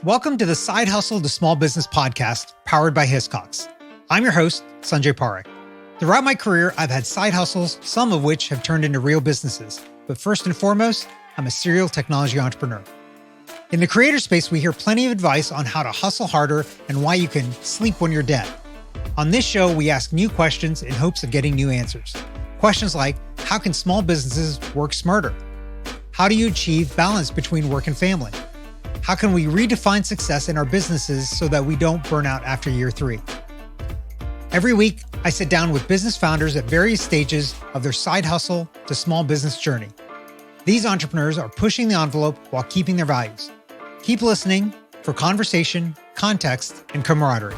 Welcome to the Side Hustle to Small Business podcast, powered by Hiscox. I'm your host, Sanjay Parekh. Throughout my career, I've had side hustles, some of which have turned into real businesses. But first and foremost, I'm a serial technology entrepreneur. In the creator space, we hear plenty of advice on how to hustle harder and why you can sleep when you're dead. On this show, we ask new questions in hopes of getting new answers. Questions like, how can small businesses work smarter? How do you achieve balance between work and family? How can we redefine success in our businesses so that we don't burn out after year 3? Every week, I sit down with business founders at various stages of their side hustle to small business journey. These entrepreneurs are pushing the envelope while keeping their values. Keep listening for conversation, context, and camaraderie.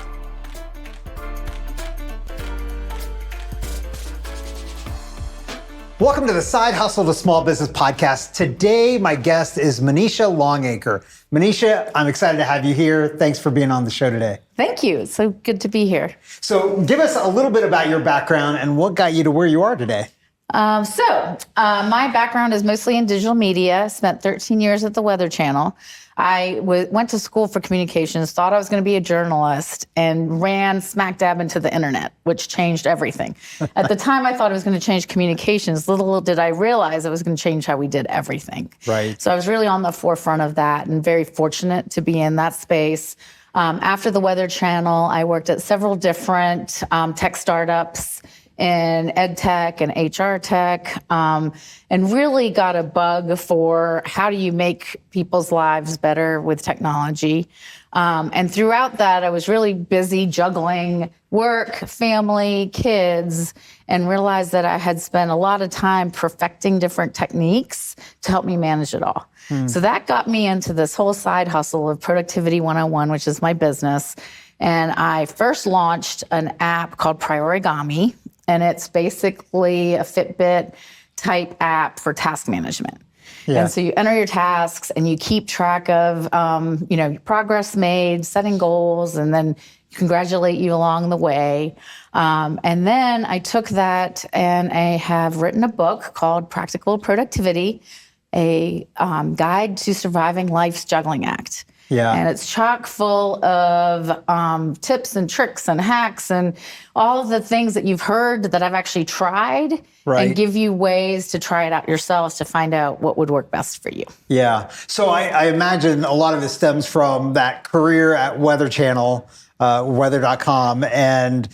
Welcome to the Side Hustle to Small Business podcast. Today, my guest is Monisha Longacre. Monisha, I'm excited to have you here. Thanks for being on the show today. Thank you. It's so good to be here. So give us a little bit about your background and what got you to where you are today. My background is mostly in digital media. Spent 13 years at the Weather Channel. I went to school for communications, thought I was going to be a journalist, and ran smack dab into the internet, which changed everything. At the time, I thought it was going to change communications. Little did I realize it was going to change how we did everything. Right. So I was really on the forefront of that and very fortunate to be in that space. After the Weather Channel, I worked at several different tech startups in ed tech and HR tech, and really got a bug for how do you make people's lives better with technology. And throughout that, I was really busy juggling work, family, kids, and realized that I had spent a lot of time perfecting different techniques to help me manage it all. So that got me into this whole side hustle of Productivity 101, which is my business. And I first launched an app called Priorigami, and it's basically a Fitbit type app for task management. Yeah. And so you enter your tasks and you keep track of, your progress made, setting goals, and then congratulate you along the way. And then I took that and I have written a book called Practical Productivity, a guide to surviving life's juggling act. Yeah. And it's chock full of tips and tricks and hacks and all of the things that you've heard that I've actually tried, right, and give you ways to try it out yourselves to find out what would work best for you. Yeah. So I imagine a lot of it stems from that career at Weather Channel, weather.com, and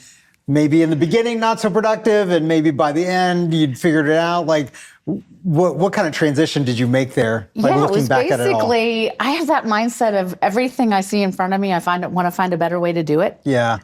maybe in the beginning not so productive, and maybe by the end you'd figured it out. Like, what kind of transition did you make there? Like, yeah, looking it was back basically, at it all? I have that mindset of everything I see in front of me, I want to find a better way to do it. Yeah.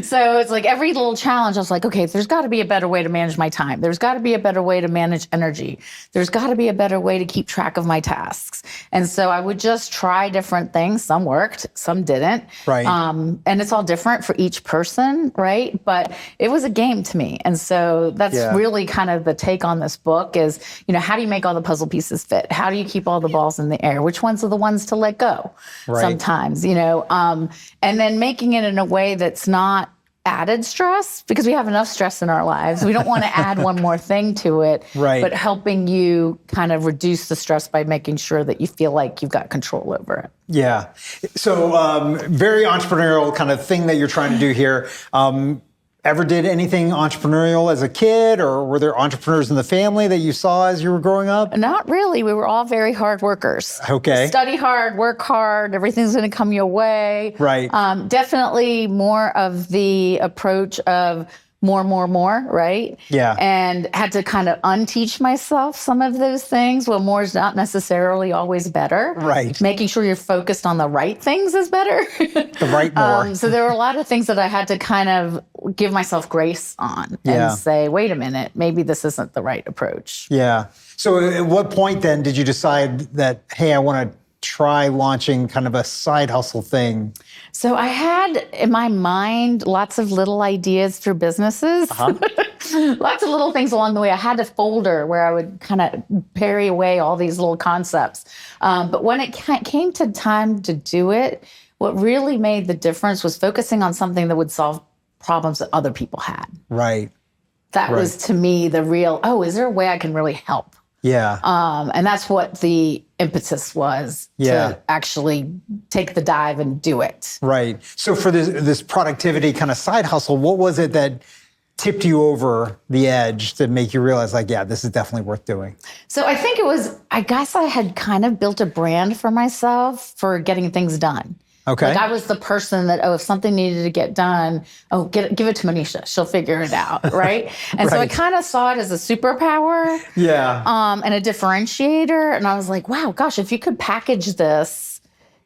So it's like every little challenge, I was like, okay, there's got to be a better way to manage my time. There's got to be a better way to manage energy. There's got to be a better way to keep track of my tasks. And so I would just try different things. Some worked, some didn't. Right. And it's all different for each person, right? But it was a game to me. And so that's really kind of the take on this book is, how do you make all the puzzle pieces fit? How do you keep all the balls in the air? Which ones are the ones to let go sometimes, and then making it in a way that's not added stress, because we have enough stress in our lives. We don't want to add one more thing to it, but helping you kind of reduce the stress by making sure that you feel like you've got control over it. Yeah. So very entrepreneurial kind of thing that you're trying to do here. Ever did anything entrepreneurial as a kid, or were there entrepreneurs in the family that you saw as you were growing up? Not really. We were all very hard workers. Okay. Study hard, work hard, everything's going to come your way. Right. Definitely more of the approach of more, right? Yeah. And had to kind of unteach myself some of those things. Well, more is not necessarily always better. Right. Making sure you're focused on the right things is better. The right more. So there were a lot of things that I had to kind of give myself grace on and say, wait a minute, maybe this isn't the right approach. Yeah. So at what point then did you decide that, hey, I want to try launching kind of a side hustle thing? So I had in my mind lots of little ideas for businesses, lots of little things along the way. I had a folder where I would kind of parry away all these little concepts. But when it came to time to do it, what really made the difference was focusing on something that would solve problems that other people had. Right. That was, to me, the real, is there a way I can really help? Yeah. And that's what the impetus was to actually take the dive and do it. Right. So for this productivity kind of side hustle, what was it that tipped you over the edge to make you realize like, yeah, this is definitely worth doing? So I think I guess I had kind of built a brand for myself for getting things done. Okay. Like I was the person that, if something needed to get done, give it to Monisha. She'll figure it out, right? And so I kind of saw it as a superpower. And a differentiator. And I was like, wow, gosh, if you could package this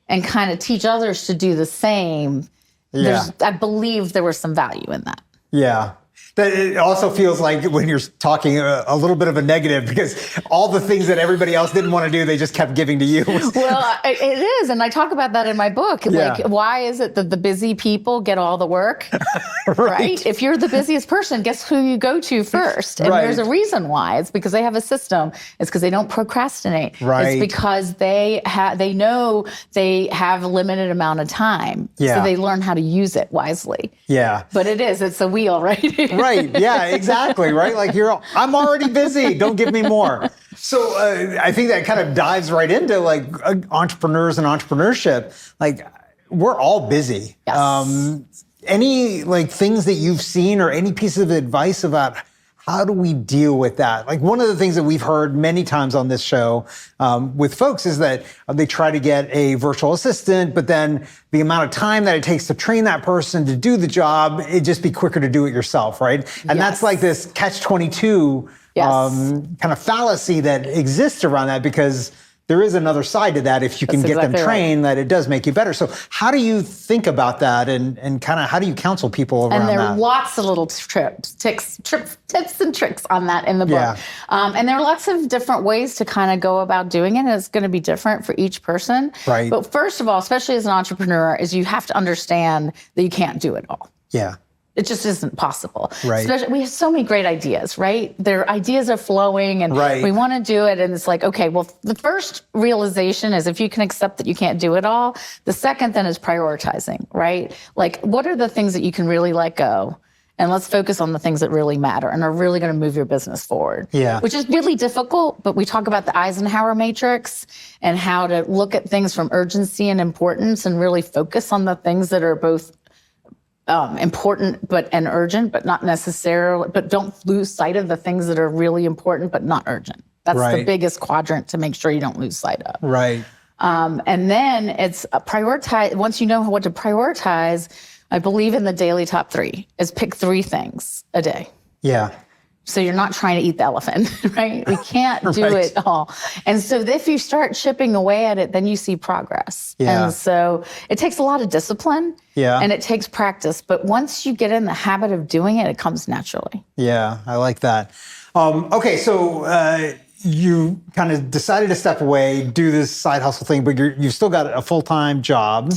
and kind of teach others to do the same, I believe there was some value in that. Yeah. It also feels like when you're talking a little bit of a negative, because all the things that everybody else didn't want to do, they just kept giving to you. Well, it is. And I talk about that in my book. Like, why is it that the busy people get all the work? right? If you're the busiest person, guess who you go to first? And there's a reason why. It's because they have a system. It's because they don't procrastinate. It's because they know they have a limited amount of time. So they learn how to use it wisely. But it's a wheel, right? Right. Yeah, exactly. Right. Like I'm already busy. Don't give me more. So I think that kind of dives right into like entrepreneurs and entrepreneurship. Like we're all busy. Any like things that you've seen or any piece of advice about how do we deal with that? Like one of the things that we've heard many times on this show with folks is that they try to get a virtual assistant, but then the amount of time that it takes to train that person to do the job, it'd just be quicker to do it yourself, right? And that's like this catch-22 kind of fallacy that exists around that, because there is another side to that. If you can get them trained, that it does make you better. So how do you think about that, and kind of how do you counsel people around that? And there are lots of little tips and tricks on that in the book. And there are lots of different ways to kind of go about doing it. And it's going to be different for each person. But first of all, especially as an entrepreneur, is you have to understand that you can't do it all. It just isn't possible. Especially, we have so many great ideas, right? Their ideas are flowing and we want to do it. And it's like, okay, well, the first realization is if you can accept that you can't do it all. The second then is prioritizing, right? Like, what are the things that you can really let go? And let's focus on the things that really matter and are really going to move your business forward. Which is really difficult, but we talk about the Eisenhower matrix and how to look at things from urgency and importance and really focus on the things that are both important and urgent, but not necessarily, but don't lose sight of the things that are really important, but not urgent. That's the biggest quadrant to make sure you don't lose sight of. And then it's prioritize. Once you know what to prioritize, I believe in the daily top 3 is pick 3 things a day. So you're not trying to eat the elephant, right? We can't do it all. And so if you start chipping away at it, then you see progress. And so it takes a lot of discipline and it takes practice. But once you get in the habit of doing it, it comes naturally. I like that. Okay, so you kind of decided to step away, do this side hustle thing, but you've still got a full-time job.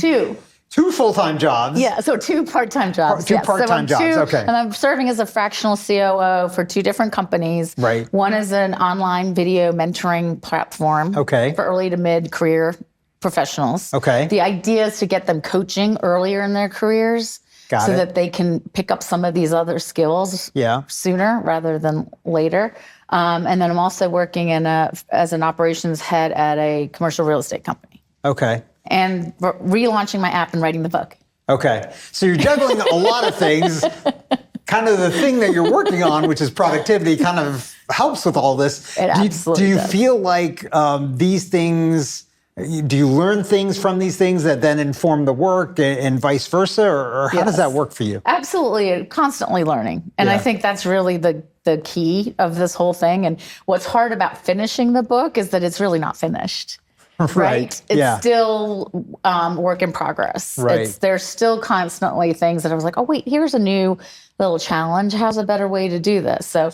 2 full-time jobs. So 2 part-time jobs. 2 part-time jobs, okay. And I'm serving as a fractional COO for 2 different companies. One is an online video mentoring platform for early to mid-career professionals. The idea is to get them coaching earlier in their careers so that they can pick up some of these other skills sooner rather than later. And then I'm also working as an operations head at a commercial real estate company. And relaunching my app and writing the book. So you're juggling a lot of things. Kind of the thing that you're working on, which is productivity, kind of helps with all this. Do you feel like these things, do you learn things from these things that then inform the work and vice versa? Or how does that work for you? Absolutely. Constantly learning. And I think that's really the key of this whole thing. And what's hard about finishing the book is that it's really not finished. It's still work in progress. There's still constantly things that I was like, oh, wait, here's a new little challenge. How's a better way to do this? So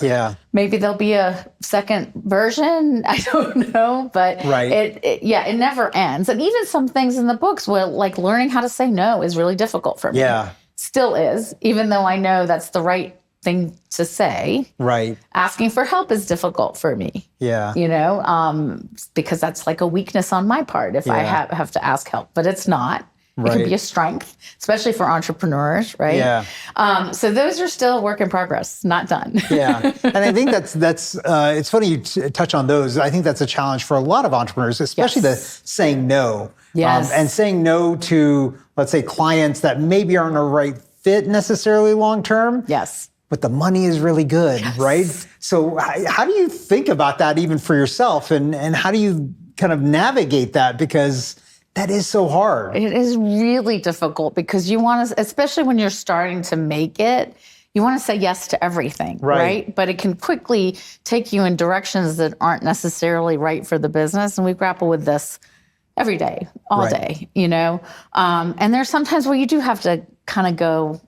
maybe there'll be a second version. I don't know. But it never ends. And even some things in the books, like learning how to say no is really difficult for me. Still is, even though I know that's the right thing to say. Asking for help is difficult for me. You know, because that's like a weakness on my part if I have to ask help, but it's not. It can be a strength, especially for entrepreneurs, right? Yeah. So those are still work in progress, not done. Yeah. And I think that's it's funny you touch on those. I think that's a challenge for a lot of entrepreneurs, especially the saying no. Yes. And saying no to, let's say, clients that maybe aren't a right fit necessarily long term. Yes. But the money is really good, right? So how do you think about that even for yourself? And how do you kind of navigate that? Because that is so hard. It is really difficult because you want to, especially when you're starting to make it, you want to say yes to everything, right? But it can quickly take you in directions that aren't necessarily right for the business. And we grapple with this every day, all day, you know? And there's sometimes where you do have to kind of go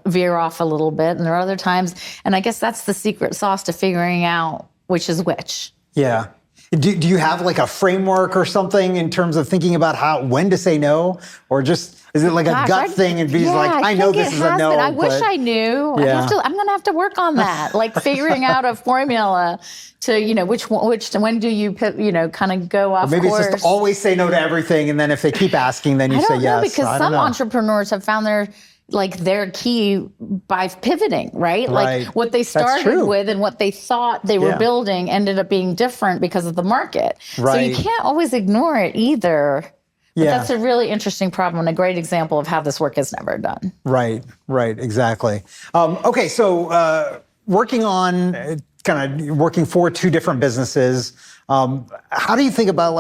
veer off a little bit. And there are other times, and I guess that's the secret sauce to figuring out which is which. Yeah. Do you have like a framework or something in terms of thinking about when to say no? Or just, is it like a gut thing and be like, I know this is a no. I wish I knew. Yeah. I'm going to have to work on that. Like figuring out a formula to, you know, when do you, you know, kind of go off or maybe course. It's just always say no to everything. And then if they keep asking, then you say yes. I don't know, because some entrepreneurs have found their key by pivoting, right? Like what they started with and what they thought they were building ended up being different because of the market. So you can't always ignore it either. But that's a really interesting problem and a great example of how this work is never done. Right, exactly. Okay, so working for two different businesses, how do you think about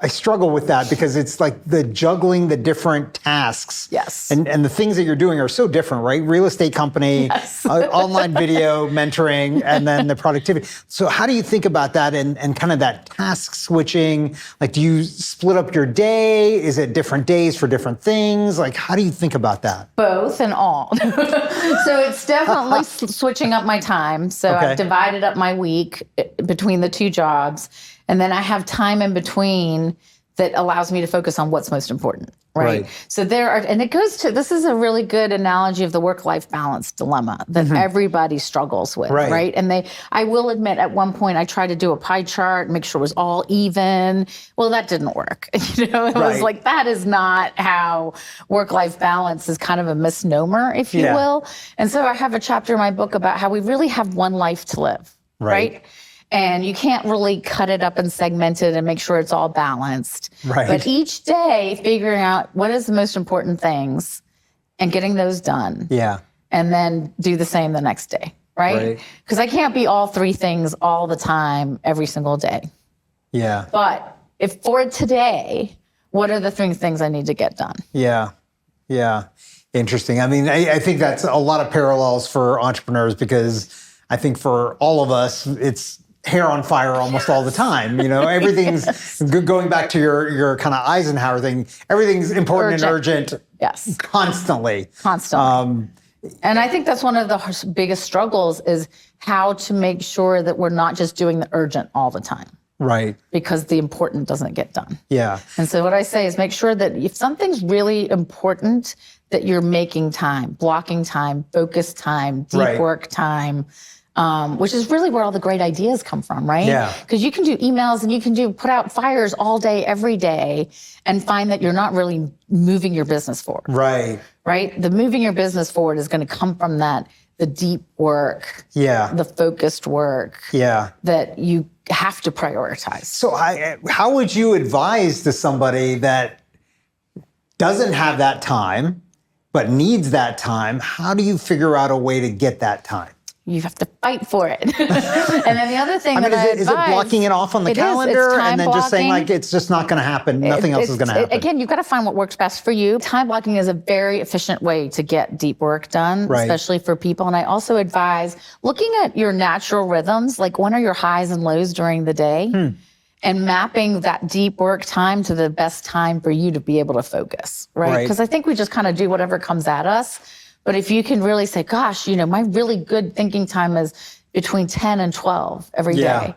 I struggle with that because it's like the juggling the different tasks. Yes. And the things that you're doing are so different, right? Real estate company, online video, mentoring, and then the productivity. So how do you think about that and kind of that task switching? Like, do you split up your day? Is it different days for different things? Like, how do you think about that? Both and all. So it's definitely switching up my time. So I've divided up my week between the two jobs. And then I have time in between that allows me to focus on what's most important, right? So this is a really good analogy of the work-life balance dilemma that everybody struggles with, right? And I will admit at one point I tried to do a pie chart, make sure it was all even. Well, that didn't work. You know, it was like, that is not how work-life balance is, kind of a misnomer, if you will. And so I have a chapter in my book about how we really have one life to live, right? And you can't really cut it up and segment it and make sure it's all balanced. But each day, figuring out what is the most important things and getting those done. And then do the same the next day, right? Because I can't be all three things all the time, every single day. But if for today, what are the three things I need to get done? Interesting. I mean, I think that's a lot of parallels for entrepreneurs because I think for all of us, it's hair on fire almost all the time. You know, everything's going back to your kind of Eisenhower thing. Everything's important and urgent. Constantly. And I think that's one of the biggest struggles is how to make sure that we're not just doing the urgent all the time. Because the important doesn't get done. And so what I say is make sure that if something's really important, that you're making time, blocking time, focus time, deep work time. Which is really where all the great ideas come from, right? Because you can do emails and you can put out fires all day, every day, and find that you're not really moving your business forward. Right? The moving your business forward is going to come from the deep work, the focused work that you have to prioritize. So how would you advise to somebody that doesn't have that time, but needs that time? How do you figure out a way to get that time? You have to fight for it. And then the other thing is it blocking it off on the calendar and then just saying like, it's just not going to happen. Nothing else is going to happen. Again, you've got to find what works best for you. Time blocking is a very efficient way to get deep work done, especially for people. And I also advise looking at your natural rhythms, like when are your highs and lows during the day, and mapping that deep work time to the best time for you to be able to focus, right? Because I think we just kind of do whatever comes at us. But if you can really say, gosh, you know, my really good thinking time is between 10 and 12 every day.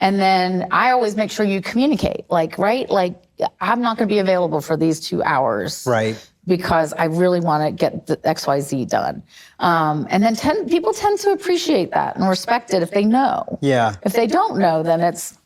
And then I always make sure you communicate, like I'm not going to be available for these 2 hours. Because I really want to get the XYZ done. And then people tend to appreciate that and respect it if they know. If they don't know, then it's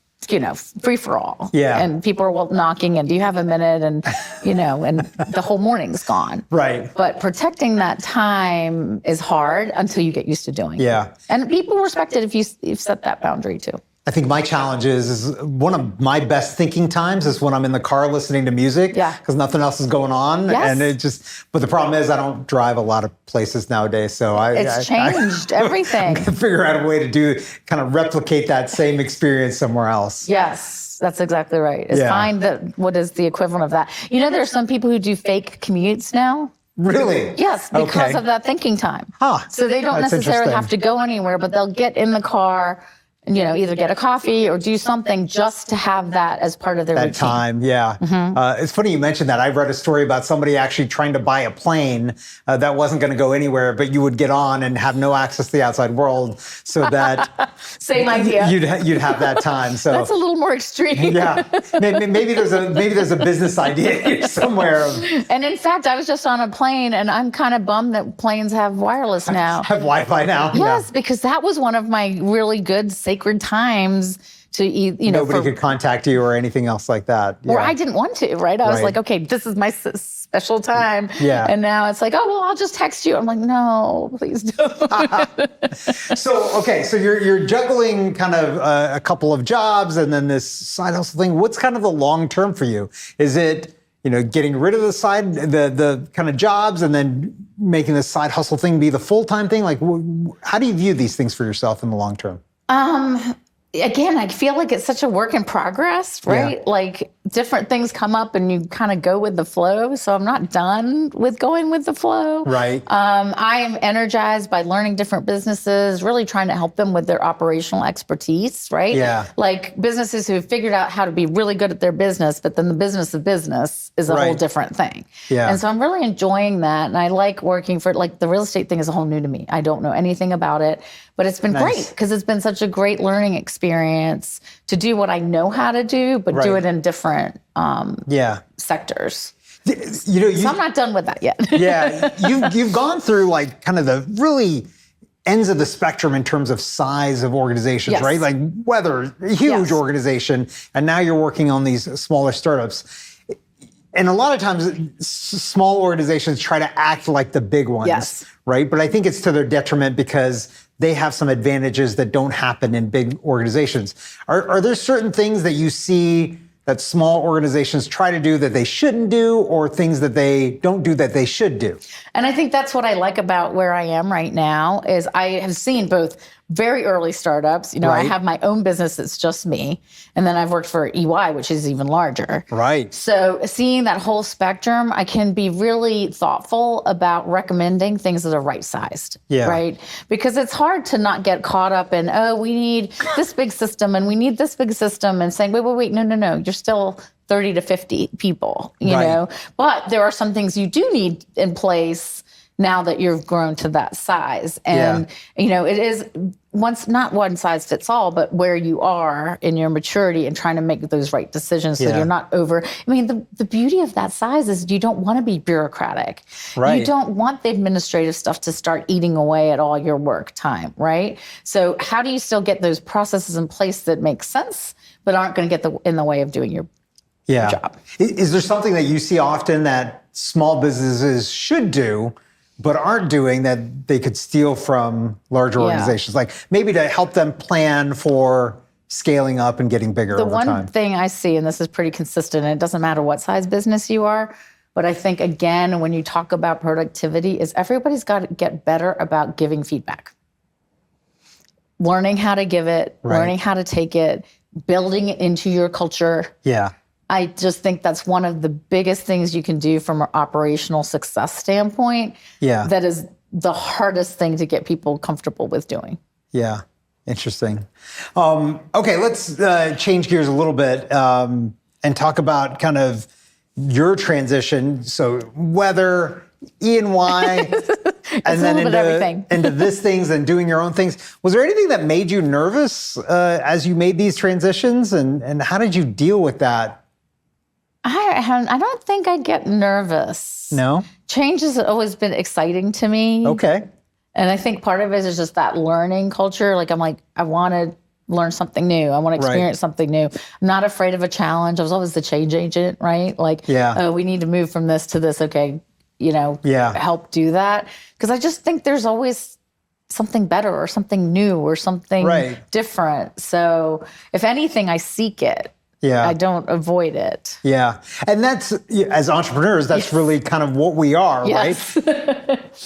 free for all. Yeah. And people are knocking and do you have a minute? And, and the whole morning's gone. Right. But protecting that time is hard until you get used to doing it. Yeah. And people respect it if you've set that boundary too. I think my challenge is one of my best thinking times is when I'm in the car listening to music. Yeah. Because nothing else is going on. Yes. And but the problem is I don't drive a lot of places nowadays. So It's changed everything. I figure out a way to kind of replicate that same experience somewhere else. Yes, that's exactly right. Find what is the equivalent of that. There are some people who do fake commutes now. Really? Yes, because of that thinking time. Huh. So they don't That's necessarily interesting. have to go anywhere, but they'll get in the car and, either get a coffee or do something just to have that as part of their routine. That time, yeah. It's funny you mentioned that. I read a story about somebody actually trying to buy a plane that wasn't going to go anywhere, but you would get on and have no access to the outside world so that Same idea. You'd have that time. So that's a little more extreme. Yeah, maybe there's a business idea here somewhere. And in fact, I was just on a plane, and I'm kind of bummed that planes have wireless now. Have Wi-Fi now. Yes, because that was one of my really good sacred times to eat. Nobody could contact you or anything else like that. Or I didn't want to, right? I was Right. like, okay, this is my special time. Yeah. And now it's like, oh, well, I'll just text you. I'm like, no, please don't. So you're juggling kind of a couple of jobs and then this side hustle thing. What's kind of the long term for you? Is it getting rid of the kind of jobs and then making this side hustle thing be the full-time thing? Like, how do you view these things for yourself in the long term? Again, I feel like it's such a work in progress, right? Yeah. Like different things come up and you kind of go with the flow. So I'm not done with going with the flow. Right. I am energized by learning different businesses, really trying to help them with their operational expertise, right? Yeah. Like businesses who have figured out how to be really good at their business, but then the business of business is a whole Right. different thing. Yeah. And so I'm really enjoying that. And I like working for, like, the real estate thing is a whole new to me. I don't know anything about it, but it's been great because it's been such a great learning experience to do what I know how to do, but do Right. it in different sectors. So I'm not done with that yet. Yeah, you've gone through like kind of the really ends of the spectrum in terms of size of organizations, Yes. right? Like whether a huge Yes. organization, and now you're working on these smaller startups. And a lot of times, small organizations try to act like the big ones, Yes. right? But I think it's to their detriment because they have some advantages that don't happen in big organizations. Are there certain things that you see that small organizations try to do that they shouldn't do, or things that they don't do that they should do? And I think that's what I like about where I am right now is I have seen both very early startups. I Right. have my own business that's just me. And then I've worked for EY, which is even larger. Right. So seeing that whole spectrum, I can be really thoughtful about recommending things that are right-sized, Yeah. right? Because it's hard to not get caught up in, we need this big system and we need this big system, and saying, wait, no, you're still 30 to 50 people, you Right. know? But there are some things you do need in place now that you've grown to that size. And, it is not one size fits all, but where you are in your maturity and trying to make those right decisions so Yeah. you're not over. I mean, the beauty of that size is you don't want to be bureaucratic. Right. You don't want the administrative stuff to start eating away at all your work time, right? So how do you still get those processes in place that make sense, but aren't going to get in the way of doing your job? Is there something that you see often that small businesses should do but aren't doing that they could steal from larger organizations? Like maybe to help them plan for scaling up and getting bigger over time. The one thing I see, and this is pretty consistent, and it doesn't matter what size business you are, but I think, again, when you talk about productivity, is everybody's got to get better about giving feedback. Learning how to give it, Right. learning how to take it, building it into your culture. Yeah. I just think that's one of the biggest things you can do from an operational success standpoint. Yeah. That is the hardest thing to get people comfortable with doing. Yeah. Interesting. Okay, let's change gears a little bit and talk about kind of your transition. So whether E&Y and then into this things and doing your own things. Was there anything that made you nervous as you made these transitions, and how did you deal with that? I don't think I get nervous. No? Change has always been exciting to me. Okay. And I think part of it is just that learning culture. Like, I want to learn something new. I want to experience something new. I'm not afraid of a challenge. I was always the change agent, right? Like, we need to move from this to this. Okay, help do that. Because I just think there's always something better or something new or something different. So if anything, I seek it. Yeah. I don't avoid it. Yeah. And that's, as entrepreneurs, that's really kind of what we are, right?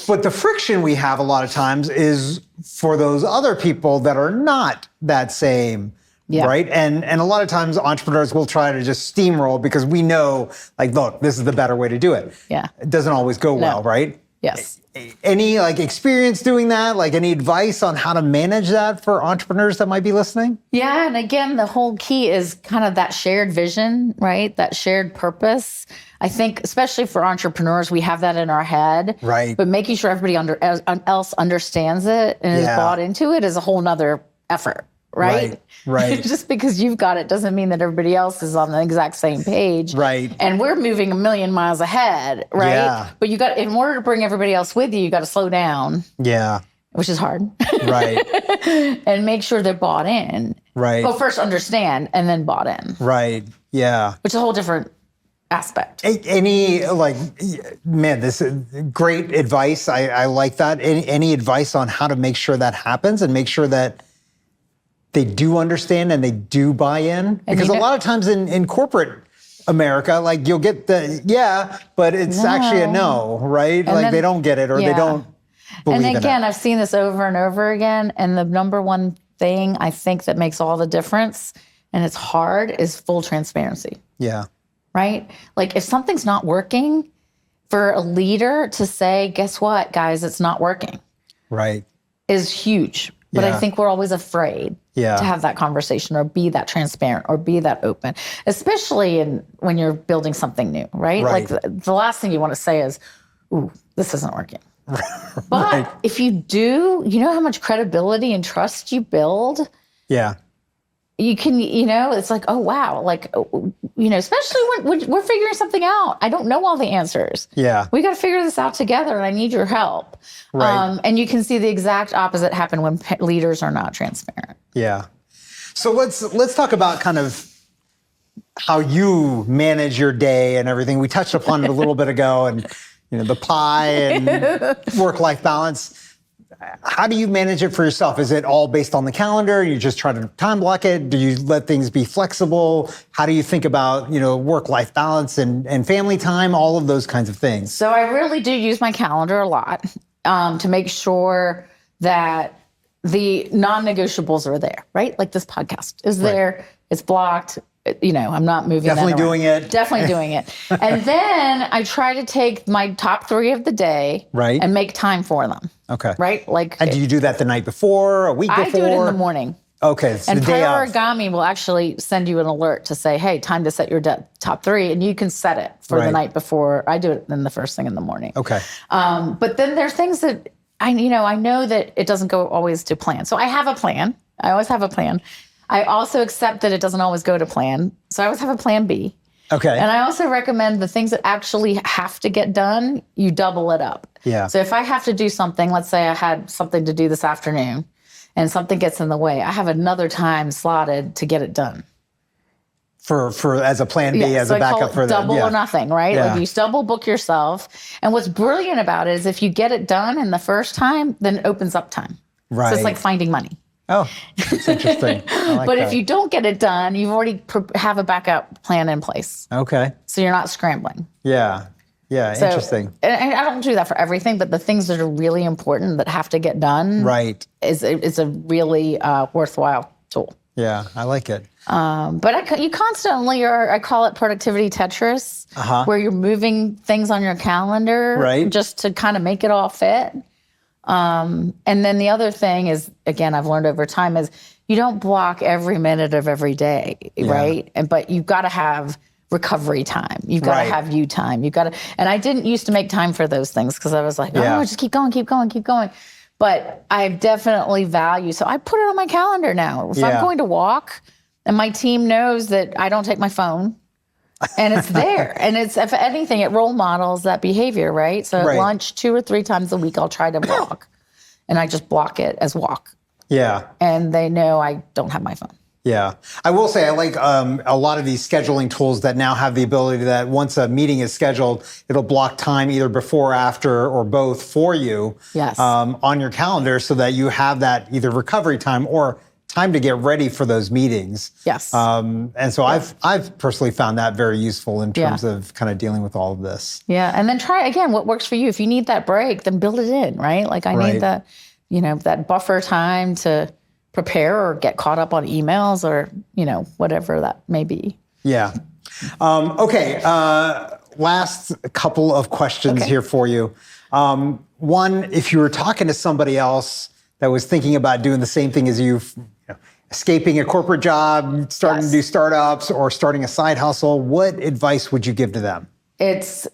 But the friction we have a lot of times is for those other people that are not that same, right? And a lot of times entrepreneurs will try to just steamroll because we know, like, look, this is the better way to do it. Yeah. It doesn't always go well, right? Yes. Any experience doing that? Like any advice on how to manage that for entrepreneurs that might be listening? Yeah. And again, the whole key is kind of that shared vision, right? That shared purpose. I think, especially for entrepreneurs, we have that in our head. Right. But making sure everybody else understands it and is bought into it is a whole nother effort. Right. Just because you've got it doesn't mean that everybody else is on the exact same page. Right. And we're moving a million miles ahead. Right. Yeah. But in order to bring everybody else with you, you got to slow down. Yeah. Which is hard. Right. And make sure they're bought in. Right. Well, first understand and then bought in. Right. Yeah. Which is a whole different aspect. This is great advice. I like that. Any advice on how to make sure that happens and make sure that they do understand and they do buy in? Because a lot of times in corporate America, you'll get the, but it's actually a no, right? And they don't get it or they don't believe in it. And again, I've seen this over and over again. And the number one thing I think that makes all the difference, and it's hard, is full transparency. Yeah. Right? Like if something's not working, for a leader to say, guess what, guys, it's not working. Right. Is huge. But I think we're always afraid to have that conversation or be that transparent or be that open, especially when you're building something new, right? Like the last thing you want to say is, ooh, this isn't working. But if you do, you know how much credibility and trust you build? Yeah. You can, it's like, oh, wow. Especially when we're figuring something out. I don't know all the answers. Yeah. We got to figure this out together and I need your help. Right. And you can see the exact opposite happen when leaders are not transparent. Yeah. So let's talk about kind of how you manage your day and everything. We touched upon it a little bit ago and, the pie and work-life balance. How do you manage it for yourself? Is it all based on the calendar? You just try to time block it? Do you let things be flexible? How do you think about, work-life balance and family time, all of those kinds of things? So I really do use my calendar a lot to make sure that the non-negotiables are there, right? Like this podcast is there, it's blocked. I'm not moving Definitely doing it. Definitely doing it. And then I try to take my top 3 of the day and make time for them. Okay. Right? And do you do that the night before, a week before? I do it in the morning. Okay. It's and the day of. Priorigami will actually send you an alert to say, hey, time to set your top 3. And you can set it for the night before. I do it then the first thing in the morning. Okay. But then there's things that I know that it doesn't go always to plan. So I have a plan. I always have a plan. I also accept that it doesn't always go to plan. So I always have a plan B. Okay. And I also recommend the things that actually have to get done, you double it up. Yeah. So if I have to do something, let's say I had something to do this afternoon and something gets in the way, I have another time slotted to get it done. For as a plan B, as a backup for that. Double or nothing, right? Yeah. Like you double book yourself. And what's brilliant about it is if you get it done in the first time, then it opens up time. Right. So it's like finding money. Oh, that's interesting. But if you don't get it done, you've already have a backup plan in place. Okay. So you're not scrambling. Yeah. Yeah, so, interesting. And I don't do that for everything, but the things that are really important that have to get done is a really worthwhile tool. Yeah, I like it. But you constantly I call it productivity Tetris, where you're moving things on your calendar just to kind of make it all fit. And then the other thing is, again, I've learned over time is you don't block every minute of every day, right? But you've got to have recovery time. You've got to have you time. And I didn't used to make time for those things because I was like, just keep going. But I definitely value, so I put it on my calendar now. If I'm going to walk and my team knows that I don't take my phone, and it's there. And it's, if anything, it role models that behavior, right? So at lunch, 2 or 3 times a week, I'll try to walk. And I just block it as walk. Yeah. And they know I don't have my phone. Yeah. I will say I like a lot of these scheduling tools that now have the ability that once a meeting is scheduled, it'll block time either before, after, or both for you on your calendar so that you have that either recovery time or time to get ready for those meetings. Yes. And so I've personally found that very useful in terms of kind of dealing with all of this. Yeah. And then try again what works for you. If you need that break, then build it in, right? Like I need that, that buffer time to prepare or get caught up on emails or, whatever that may be. Yeah. Okay. Last couple of questions here for you. One, if you were talking to somebody else that was thinking about doing the same thing as you, escaping a corporate job, starting to do startups or starting a side hustle, what advice would you give to them? It's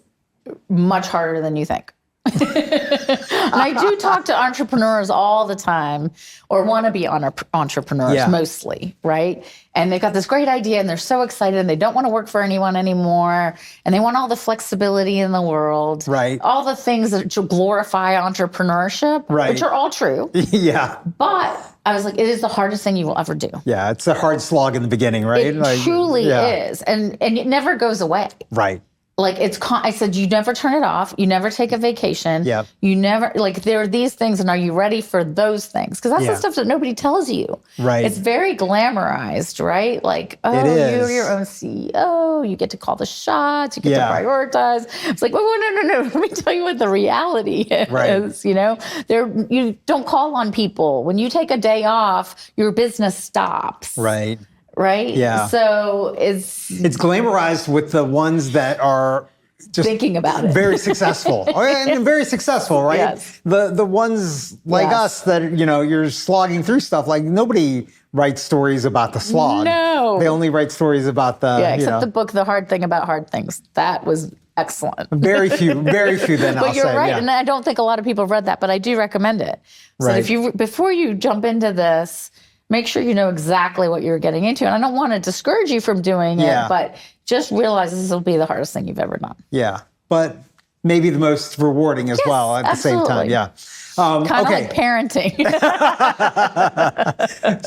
much harder than you think. And I do talk to entrepreneurs all the time, or wannabe entrepreneurs mostly, right? And they've got this great idea and they're so excited and they don't want to work for anyone anymore. And they want all the flexibility in the world. Right. All the things that glorify entrepreneurship, which are all true. Yeah. But I was like, it is the hardest thing you will ever do. Yeah. It's a hard slog in the beginning, right? It truly is. And it never goes away. Right. Like I said, you never turn it off. You never take a vacation. Yep. You never, there are these things, and are you ready for those things? Because that's the stuff that nobody tells you. Right. It's very glamorized, right? Like, you're your own CEO. You get to call the shots. You get to prioritize. It's like, no. Let me tell you what the reality is. Right. You don't call on people. When you take a day off, your business stops. Right. Right? Yeah. So it's glamorized with the ones that are just thinking about it. Very successful. And very successful, right? Yes. The ones like us that, you're slogging through stuff, like nobody writes stories about the slog. No. They only write stories about except the book, The Hard Thing About Hard Things. That was excellent. Very few then But you're right, and I don't think a lot of people have read that, but I do recommend it. So before you jump into this, make sure you know exactly what you're getting into. And I don't want to discourage you from doing it, but just realize this will be the hardest thing you've ever done. Yeah. But maybe the most rewarding as well at the same time. Yeah. Kind of like parenting.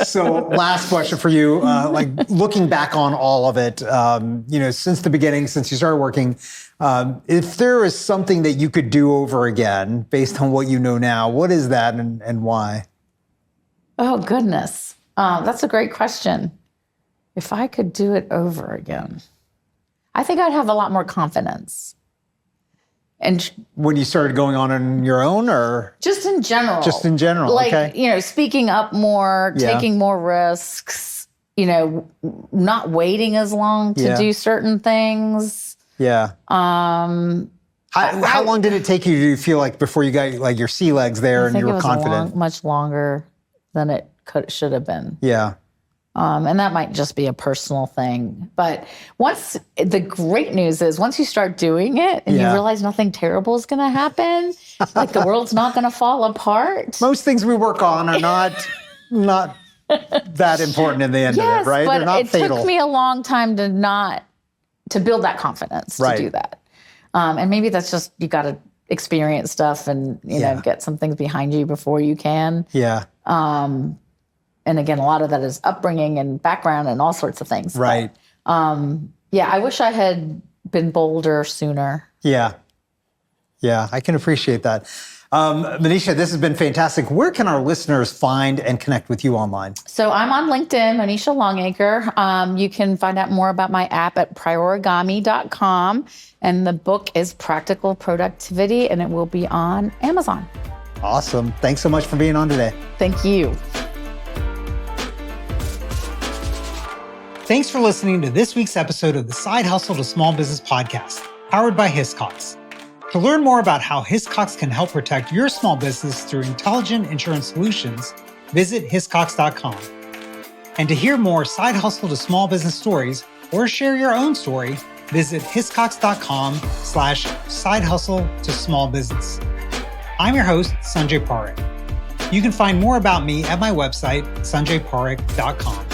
So last question for you, like looking back on all of it, since the beginning, since you started working, if there is something that you could do over again based on what you know now, what is that and why? Oh, goodness. That's a great question. If I could do it over again, I think I'd have a lot more confidence. And when you started going on your own, or just in general? Just in general, like, speaking up more, taking more risks, not waiting as long to do certain things. Yeah. How long did it take you to feel like before you got like your sea legs there and you were confident? Much longer than it should have been. Yeah. And that might just be a personal thing. But the great news is once you start doing it and you realize nothing terrible is going to happen, like the world's not going to fall apart. Most things we work on are not that important in the end of it, right? But they're not fatal. Took me a long time to build that confidence to do that. And maybe that's just, you got to experience stuff and, get some things behind you before you can. Yeah. And again, a lot of that is upbringing and background and all sorts of things. Right. But, I wish I had been bolder sooner. Yeah. Yeah, I can appreciate that. Monisha, this has been fantastic. Where can our listeners find and connect with you online? So I'm on LinkedIn, Monisha Longacre. You can find out more about my app at priorigami.com. And the book is Practical Productivity, and it will be on Amazon. Awesome. Thanks so much for being on today. Thank you. Thanks for listening to this week's episode of the Side Hustle to Small Business podcast, powered by Hiscox. To learn more about how Hiscox can help protect your small business through intelligent insurance solutions, visit hiscox.com. And to hear more Side Hustle to Small Business stories or share your own story, visit hiscox.com/side hustle to small business. I'm your host, Sanjay Parekh. You can find more about me at my website, sanjayparekh.com.